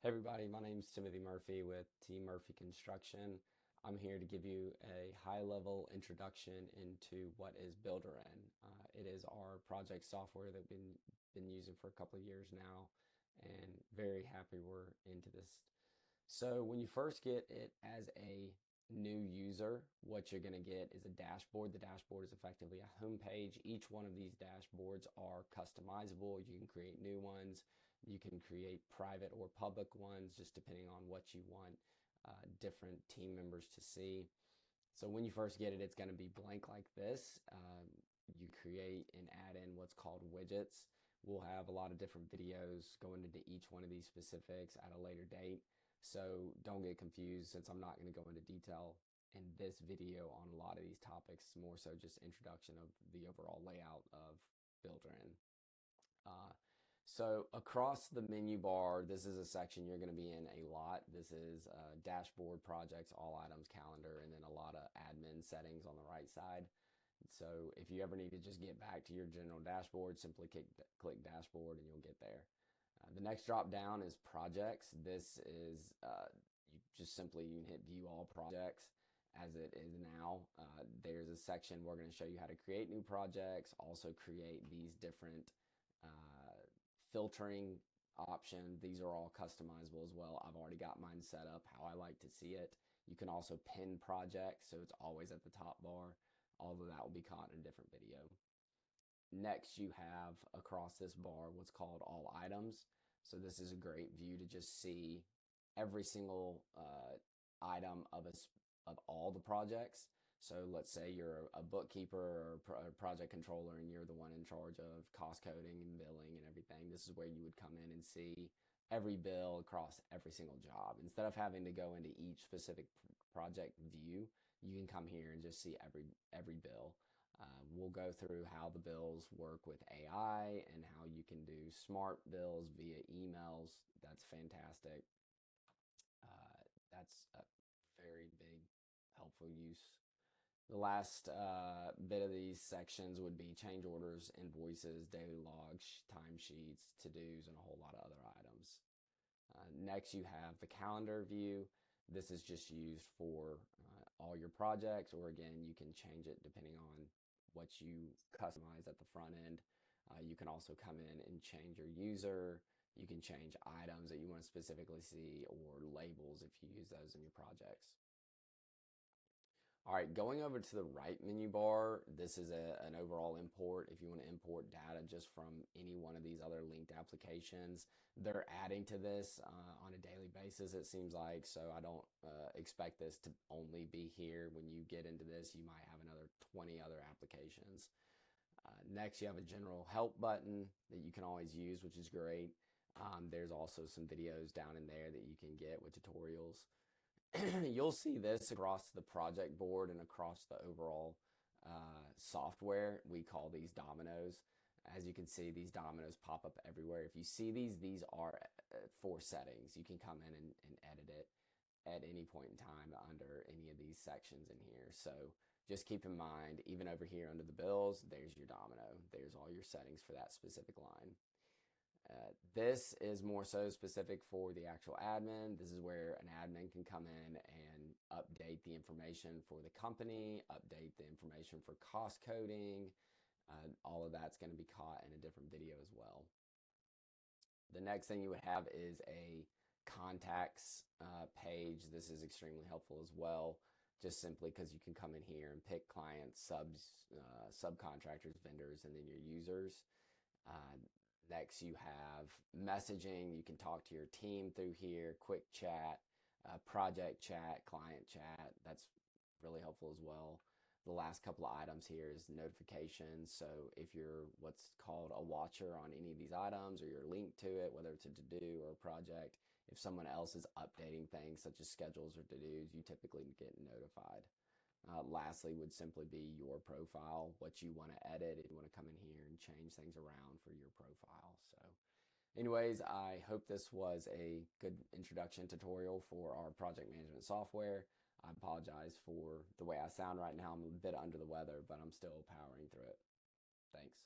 Hey everybody, my name is Timothy Murphy with T Murphy Construction. I'm here to give you a high-level introduction into what is BuilderN. It is our project software that we've been using for a couple of years now, and very happy we're into this. So when you first get it as a new user, what you're going to get is a dashboard. The dashboard is effectively a home page. Each one of these dashboards are customizable. You can create new ones. You can create private or public ones, just depending on what you want different team members to see. So when you first get it, it's going to be blank like this. You create and add in what's called widgets. We'll have a lot of different videos going into each one of these specifics at a later date. So don't get confused, since I'm not going to go into detail in this video on a lot of these topics, more so just introduction of the overall layout of BuilderN. So across the menu bar, this is a section you're going to be in a lot. This is dashboard, projects, all items, calendar, and then a lot of admin settings on the right side. So if you ever need to just get back to your general dashboard, simply click dashboard and you'll get there. The next drop down is projects. This is you just simply you can hit view all projects as it is now. There's a section we're going to show you how to create new projects, also create these different filtering options. These are all customizable as well. I've already got mine set up how I like to see it. You can also pin projects, so it's always at the top bar. All of that will be caught in a different video. Next, you have across this bar what's called all items. So this is a great view to just see every single item of all the projects. So let's say you're a bookkeeper or a project controller and you're the one in charge of cost coding and billing and everything. This is where you would come in and see every bill across every single job. Instead of having to go into each specific project view, you can come here and just see every bill. We'll go through how the bills work with AI and how you can do smart bills via emails. That's fantastic. That's a very big helpful use. The last bit of these sections would be change orders, invoices, daily logs, timesheets, to-dos, and a whole lot of other items. Next, you have the calendar view. This is just used for all your projects, or again, you can change it depending on what you customize at the front end. You can also come in and change your user. You can change items that you want to specifically see, or labels if you use those in your projects. All right, going over to the right menu bar, this is an overall import. If you want to import data just from any one of these other linked applications, they're adding to this on a daily basis, it seems like. So I don't expect this to only be here. When you get into this, you might have another 20 other applications. Next, you have a general help button that you can always use, which is great. There's also some videos down in there that you can get with tutorials. You'll see this across the project board and across the overall software. We call these dominoes. As you can see, these dominoes pop up everywhere. If you see these are for settings. You can come in and edit it at any point in time under any of these sections in here. So just keep in mind, even over here under the bills, there's your domino. There's all your settings for that specific line. This is more so specific for the actual admin. This is where an admin can come in and update the information for the company, update the information for cost coding. All of that's going to be caught in a different video as well. The next thing you would have is a contacts page. This is extremely helpful as well, just simply because you can come in here and pick clients, subcontractors, vendors, and then your users. Next, you have messaging. You can talk to your team through here, quick chat, project chat, client chat. That's really helpful as well. The last couple of items here is notifications. So if you're what's called a watcher on any of these items, or you're linked to it, whether it's a to-do or a project, if someone else is updating things such as schedules or to-dos, you typically get notified. Lastly would simply be your profile, what you want to edit, if you want to come in here and change things around for your profile. So anyways, I hope this was a good introduction tutorial for our project management software. I apologize for the way I sound right now. I'm a bit under the weather, but I'm still powering through it. Thanks.